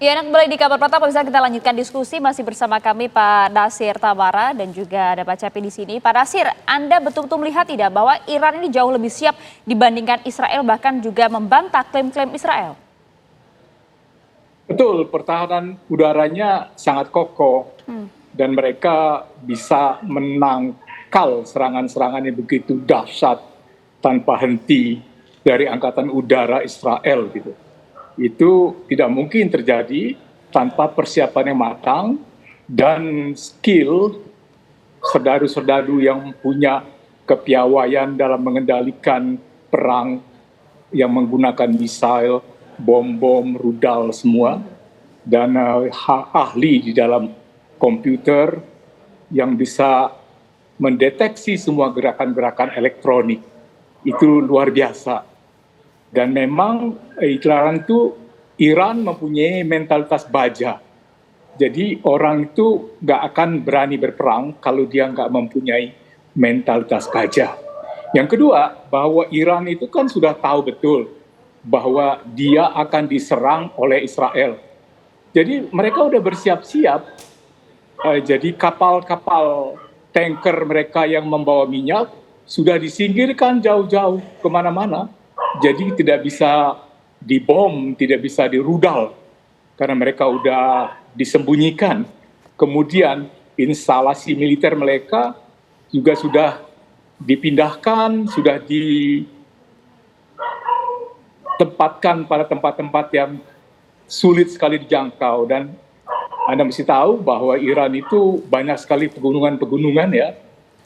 Ya, Anda kembali di Kabar Pratama, bisa kita lanjutkan diskusi masih bersama kami Pak Nasir Tamara dan juga ada Pak Cepi di sini. Pak Nasir, Anda betul-betul melihat tidak bahwa Iran ini jauh lebih siap dibandingkan Israel, bahkan juga membantah klaim-klaim Israel? Betul, pertahanan udaranya sangat kokoh dan mereka bisa menangkal serangan-serangan yang begitu dahsyat tanpa henti dari angkatan udara Israel gitu. Itu tidak mungkin terjadi tanpa persiapan yang matang dan skill serdadu-serdadu yang punya kepiawaian dalam mengendalikan perang yang menggunakan misail, bom-bom, rudal semua, dan ahli di dalam komputer yang bisa mendeteksi semua gerakan-gerakan elektronik. Itu luar biasa. Dan memang Iran mempunyai mentalitas baja. Jadi orang itu nggak akan berani berperang kalau dia nggak mempunyai mentalitas baja. Yang kedua, bahwa Iran itu kan sudah tahu betul bahwa dia akan diserang oleh Israel. Jadi mereka udah bersiap-siap. Jadi kapal-kapal tanker mereka yang membawa minyak sudah disingkirkan jauh-jauh kemana-mana. Jadi tidak bisa dibom, tidak bisa dirudal karena mereka udah disembunyikan. Kemudian instalasi militer mereka juga sudah dipindahkan, sudah ditempatkan pada tempat-tempat yang sulit sekali dijangkau. Dan Anda mesti tahu bahwa Iran itu banyak sekali pegunungan-pegunungan ya,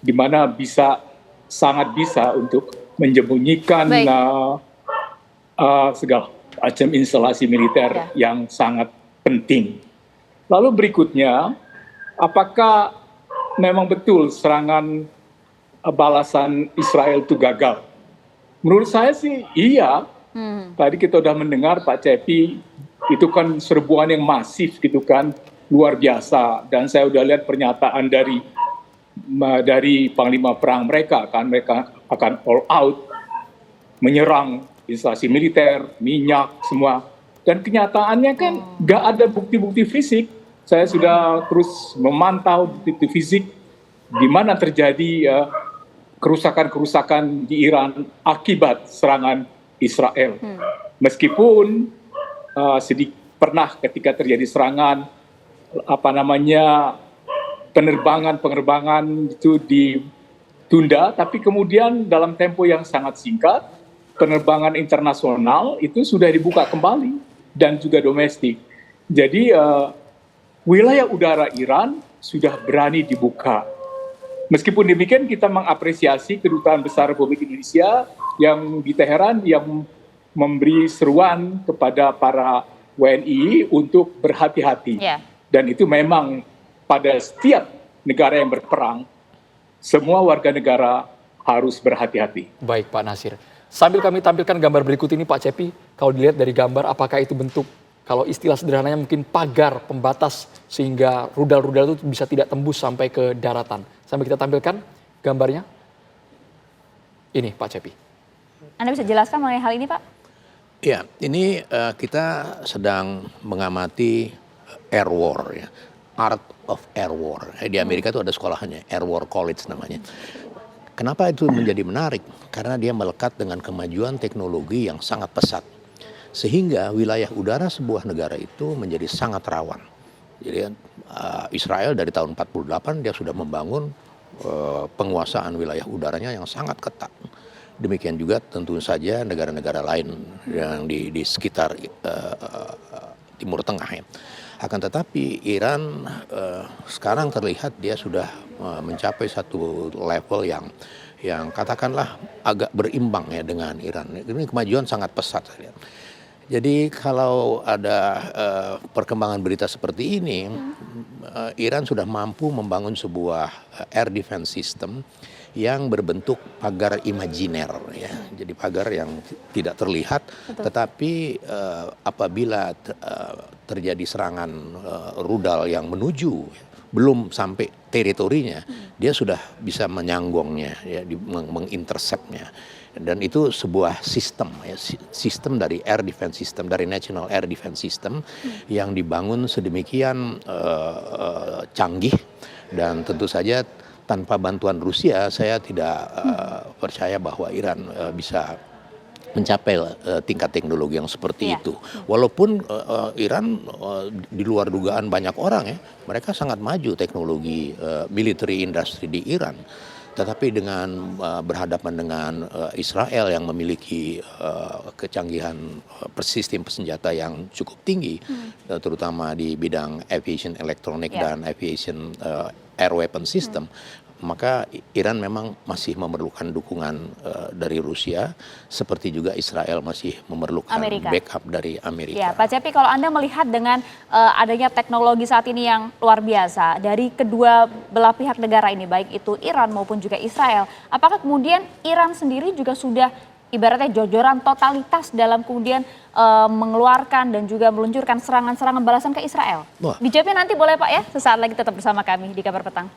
di mana sangat bisa untuk menyembunyikan segala macam instalasi militer yang sangat penting. Lalu berikutnya, apakah memang betul serangan balasan Israel itu gagal? Menurut saya sih iya. Tadi kita sudah mendengar Pak Cepi, itu kan serbuan yang masif gitu kan, luar biasa. Dan saya sudah lihat pernyataan dari Panglima Perang mereka akan all out menyerang instalasi militer, minyak, semua. Dan kenyataannya kan nggak ada bukti-bukti fisik. Saya sudah terus memantau bukti fisik di mana terjadi kerusakan-kerusakan di Iran akibat serangan Israel. Meskipun pernah ketika terjadi serangan, penerbangan itu ditunda, tapi kemudian dalam tempo yang sangat singkat, penerbangan internasional itu sudah dibuka kembali dan juga domestik. Jadi wilayah udara Iran sudah berani dibuka. Meskipun demikian kita mengapresiasi Kedutaan Besar Republik Indonesia yang di Teheran yang memberi seruan kepada para WNI untuk berhati-hati. Dan itu memang pada setiap negara yang berperang, semua warga negara harus berhati-hati. Baik Pak Nasir. Sambil kami tampilkan gambar berikut ini Pak Cepi, kalau dilihat dari gambar apakah itu bentuk, kalau istilah sederhananya mungkin pagar pembatas sehingga rudal-rudal itu bisa tidak tembus sampai ke daratan. Sambil kita tampilkan gambarnya. Ini Pak Cepi. Anda bisa jelaskan mengenai hal ini Pak? Ya, ini kita sedang mengamati air war ya. Art of Air War. Di Amerika itu ada sekolahnya, Air War College namanya. Kenapa itu menjadi menarik? Karena dia melekat dengan kemajuan teknologi yang sangat pesat. Sehingga wilayah udara sebuah negara itu menjadi sangat rawan. Jadi Israel dari tahun 48 dia sudah membangun penguasaan wilayah udaranya yang sangat ketat. Demikian juga tentu saja negara-negara lain yang di sekitar Timur Tengah ya. Akan tetapi Iran sekarang terlihat dia sudah mencapai satu level yang katakanlah agak berimbang ya dengan Iran. Ini kemajuan sangat pesat saya lihat. Jadi kalau ada perkembangan berita seperti ini, Iran sudah mampu membangun sebuah air defense system yang berbentuk pagar imajiner ya. Jadi pagar yang tidak terlihat. Tetapi apabila terjadi serangan rudal yang menuju belum sampai teritorinya, dia sudah bisa menyanggongnya ya, menginterseptnya. Dan itu sebuah sistem, ya, sistem dari air defense system, dari National Air Defense System yang dibangun sedemikian canggih, dan tentu saja tanpa bantuan Rusia saya tidak percaya bahwa Iran bisa mencapai tingkat teknologi yang seperti itu. Walaupun Iran di luar dugaan banyak orang ya, mereka sangat maju teknologi military industry di Iran. Tetapi dengan berhadapan dengan Israel yang memiliki kecanggihan sistem senjata yang cukup tinggi, terutama di bidang aviation elektronik dan aviation air weapon system, maka Iran memang masih memerlukan dukungan dari Rusia, seperti juga Israel masih memerlukan backup dari Amerika. Ya, Pak Cepi, kalau Anda melihat dengan adanya teknologi saat ini yang luar biasa dari kedua belah pihak negara ini, baik itu Iran maupun juga Israel, apakah kemudian Iran sendiri juga sudah ibaratnya jojoran totalitas dalam kemudian mengeluarkan dan juga meluncurkan serangan-serangan balasan ke Israel? Dijawabnya nanti boleh Pak ya, sesaat lagi tetap bersama kami di Kabar Petang.